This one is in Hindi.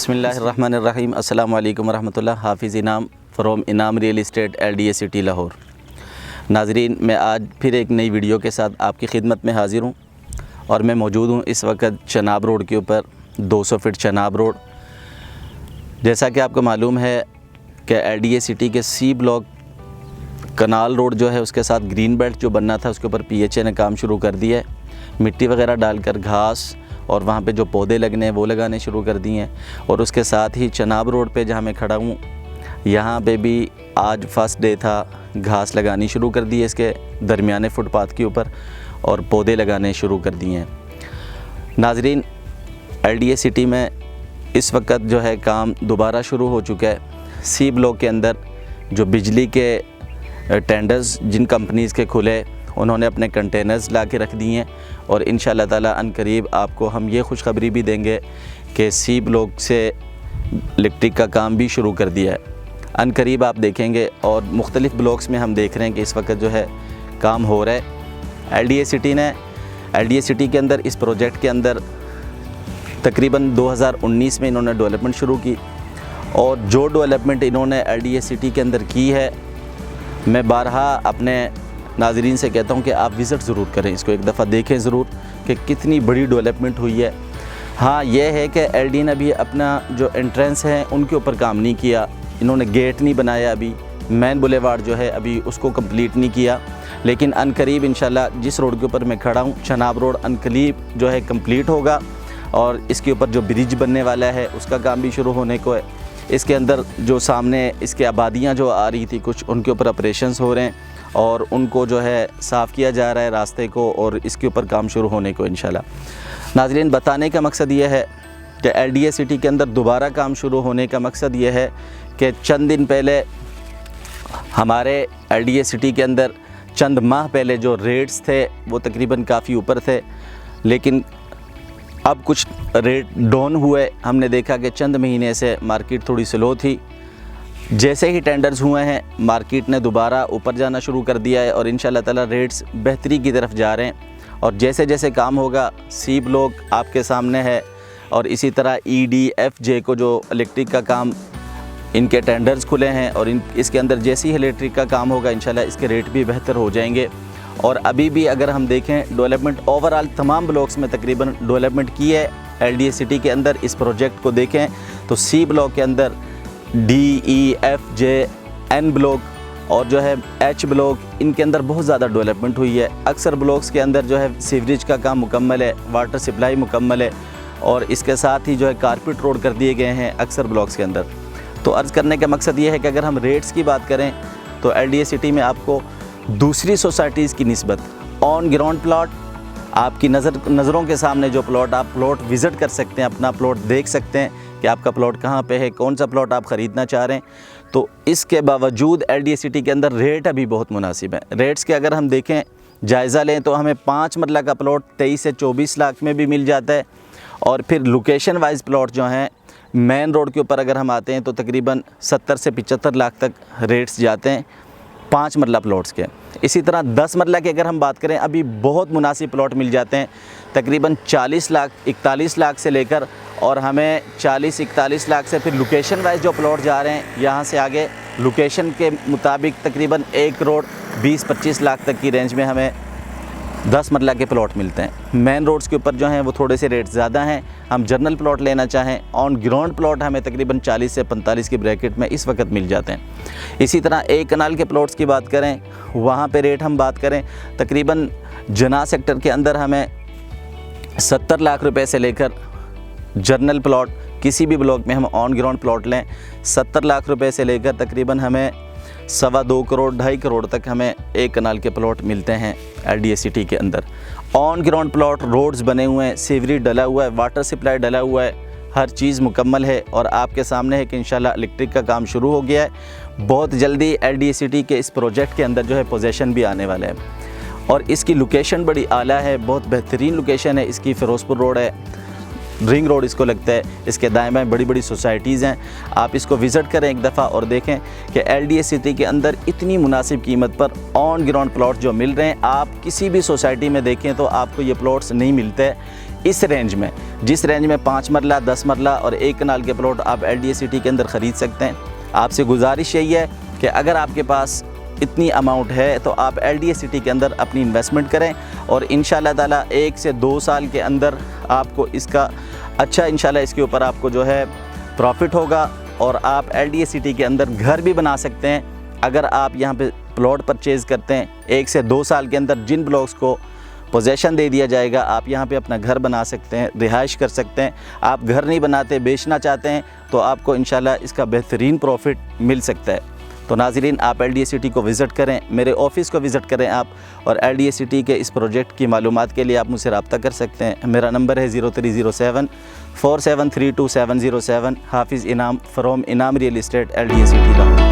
बिस्मिल्लाहिर्रहमानिर्रहीम अस्सलामु अलैकुम रहमतुल्लाह। हाफिज़ इनाम फ्रॉम इनाम real estate LDA city Lahore. नाजरीन, मैं आज फिर एक नई वीडियो के साथ आपकी खिदमत में हाज़िर हूँ और मैं मौजूद हूँ इस वक्त चनाब रोड के ऊपर, 200 फीट चनाब रोड। जैसा कि आपको मालूम है कि LDA सिटी के C ब्लॉक कनाल रोड जो है उसके साथ ग्रीन बेल्ट जो बनना था उसके ऊपर PHA ने काम शुरू कर दिया है। मिट्टी वगैरह डालकर घास और वहाँ पे जो पौधे लगने हैं वो लगाने शुरू कर दिए हैं। और उसके साथ ही चनाब रोड पे जहाँ मैं खड़ा हूँ यहाँ पे भी आज फर्स्ट डे था, घास लगानी शुरू कर दी है इसके दरमियाने फुटपाथ के ऊपर और पौधे लगाने शुरू कर दिए हैं। नाजरीन, LDA सिटी में इस वक्त जो है काम दोबारा शुरू हो चुका है। C ब्लॉक के अंदर जो बिजली के टेंडर्स जिन कंपनीज़ के खुले उन्होंने अपने कंटेनर्स ला के रख दिए हैं और इंशाअल्लाह ताला अनकरीब आपको हम ये खुशखबरी भी देंगे कि C ब्लॉक से इलेक्ट्रिक का काम भी शुरू कर दिया है। अनकरीब आप देखेंगे और मुख्तलिफ़ ब्लॉक्स में हम देख रहे हैं कि इस वक्त जो है काम हो रहा है। LDA सिटी के अंदर इस प्रोजेक्ट के अंदर तकरीबन 2019 में इन्होंने डेवलपमेंट शुरू की और जो डेवलपमेंट इन्होंने LDA सिटी के अंदर की है, मैं बारहा अपने नाज़रीन से कहता हूं कि आप विज़िट ज़रूर करें, इसको एक दफ़ा देखें ज़रूर कि कितनी बड़ी डेवलपमेंट हुई है। हाँ, यह है कि LDA ने अभी अपना जो एंट्रेंस है उनके ऊपर काम नहीं किया, इन्होंने गेट नहीं बनाया, अभी मेन बुलेवार्ड जो है अभी उसको कंप्लीट नहीं किया। लेकिन अनकरीब इंशाल्लाह जिस रोड के ऊपर मैं खड़ा हूँ चनाब रोड अनकरीब जो है कंप्लीट होगा और इसके ऊपर जो ब्रिज बनने वाला है उसका काम भी शुरू होने को है। इसके अंदर जो सामने इसके आबादियाँ जो आ रही थी कुछ, उनके ऊपर ऑपरेशंस हो रहे हैं और उनको जो है साफ़ किया जा रहा है रास्ते को और इसके ऊपर काम शुरू होने को इंशाल्लाह। नाज़रीन, बताने का मकसद ये है कि LDA सिटी के अंदर दोबारा काम शुरू होने का मकसद ये है कि चंद दिन पहले हमारे LDA सिटी के अंदर चंद माह पहले जो रेट्स थे वो तकरीबन काफ़ी ऊपर थे, लेकिन अब कुछ रेट डाउन हुए। हमने देखा कि चंद महीने से मार्केट थोड़ी स्लो थी। जैसे ही टेंडर्स हुए हैं मार्केट ने दोबारा ऊपर जाना शुरू कर दिया है और इंशाल्लाह ताला रेट्स बेहतरी की तरफ जा रहे हैं। और जैसे जैसे काम होगा C ब्लॉक आपके सामने है और इसी तरह EDFJ को जो इलेक्ट्रिक का काम इनके टेंडर्स खुले हैं और इसके अंदर जैसे ही इलेक्ट्रिक का काम होगा इंशाल्लाह इसके रेट भी बेहतर हो जाएंगे। और अभी भी अगर हम देखें डेवलपमेंट ओवरऑल तमाम ब्लॉक्स में तकरीबन डेवलपमेंट की है LDA सिटी के अंदर। इस प्रोजेक्ट को देखें तो C ब्लॉक के अंदर D, E, F, J, N block और जो है H ब्लॉक, इनके अंदर बहुत ज़्यादा डेवलपमेंट हुई है। अक्सर ब्लॉक्स के अंदर जो है सीवरेज का काम मुकम्मल है, वाटर सप्लाई मुकम्मल है और इसके साथ ही जो है कारपेट रोड कर दिए गए हैं अक्सर ब्लॉक्स के अंदर। तो अर्ज़ करने का मकसद ये है कि अगर हम रेट्स की बात करें तो LDA सिटी में आपको दूसरी सोसाइटीज़ की निस्बत ऑन ग्राउंड प्लॉट, आपकी नज़रों के सामने जो प्लॉट आप प्लॉट विज़िट कर सकते हैं, अपना प्लॉट देख सकते हैं कि आपका प्लॉट कहाँ पे है, कौन सा प्लॉट आप ख़रीदना चाह रहे हैं। तो इसके बावजूद LDA सिटी के अंदर रेट अभी बहुत मुनासिब है। रेट्स के अगर हम देखें, जायज़ा लें तो हमें 5 मरला का प्लॉट 23 से 24 लाख में भी मिल जाता है। और फिर लोकेशन वाइज प्लॉट जो हैं मेन रोड के ऊपर अगर हम आते हैं तो तकरीबन 70 से 75 लाख तक रेट्स जाते हैं 5 मरला प्लॉट्स के। इसी तरह 10 मरला की अगर हम बात करें अभी बहुत मुनासिब प्लॉट मिल जाते हैं तकरीबन 40 लाख 41 लाख से लेकर, और हमें 40-41 लाख से फिर लोकेशन वाइज जो प्लॉट जा रहे हैं यहाँ से आगे लोकेशन के मुताबिक तकरीबन 1 करोड़ 20-25 लाख तक की रेंज में हमें 10 मरला के प्लॉट मिलते हैं। मेन रोड्स के ऊपर जो हैं वो थोड़े से रेट ज़्यादा हैं। हम जनरल प्लॉट लेना चाहें ऑन ग्राउंड प्लॉट हमें तकरीबन 40 से 45 की ब्रैकेट में इस वक्त मिल जाते हैं। इसी तरह एक कनाल के प्लॉट्स की बात करें, वहाँ पे रेट हम बात करें तकरीबन जना सेक्टर के अंदर हमें 70 लाख रुपए से लेकर जनरल प्लॉट किसी भी ब्लॉक में हम ऑन ग्राउंड प्लॉट लें 70 लाख रुपए से लेकर तकरीबन हमें 2.25 करोड़ 2.5 करोड़ तक हमें एक कनाल के प्लॉट मिलते हैं LDA सिटी के अंदर। ऑन ग्राउंड प्लॉट, रोड्स बने हुए हैं, सीवरेज डला हुआ है, वाटर सप्लाई डला हुआ है, हर चीज़ मुकम्मल है और आपके सामने है कि इंशाल्लाह इलेक्ट्रिक का काम शुरू हो गया है। बहुत जल्दी LDA सिटी के इस प्रोजेक्ट के अंदर जो है पोजेसन भी आने वाले हैं और इसकी लोकेशन बड़ी आला है, बहुत बेहतरीन लोकेशन है इसकी। फ़िरोज़पुर रोड है, रिंग रोड इसको लगता है। इसके दाएं बाएं बड़ी बड़ी सोसाइटीज़ हैं। आप इसको विज़िट करें एक दफ़ा और देखें कि LDA सिटी के अंदर इतनी मुनासिब कीमत पर ऑन ग्राउंड प्लॉट जो मिल रहे हैं, आप किसी भी सोसाइटी में देखें तो आपको ये प्लॉट्स नहीं मिलते इस रेंज में। जिस रेंज में 5 मरला 10 मरला और 1 कनाल के प्लॉट आप LDA सिटी के अंदर ख़रीद सकते हैं। आपसे गुजारिश यही है कि अगर आपके पास इतनी अमाउंट है तो आप LDA सिटी के अंदर अपनी इन्वेस्टमेंट करें और इंशाल्लाह ताला 1 से 2 साल के अंदर आपको इसका अच्छा इंशाल्लाह इसके ऊपर आपको जो है प्रॉफिट होगा और आप LDA सिटी के अंदर घर भी बना सकते हैं। अगर आप यहाँ पे प्लॉट परचेज़ करते हैं 1 से 2 साल के अंदर जिन ब्लॉक्स को पोजेशन दे दिया जाएगा, आप यहाँ पे अपना घर बना सकते हैं, रिहाइश कर सकते हैं। आप घर नहीं बनाते, बेचना चाहते हैं तो आपको इंशाल्लाह इसका बेहतरीन प्रॉफिट मिल सकता है। तो नाज़रीन, आप LDA सिटी को विज़िट करें, मेरे ऑफ़िस को विज़िट करें आप, और LDA सिटी के इस प्रोजेक्ट की मालूमात के लिए आप मुझसे रब्ता कर सकते हैं। मेरा नंबर है 0307 4732 707। हाफिज़ इनाम फ्रॉम इनाम real estate LDA city Lahore.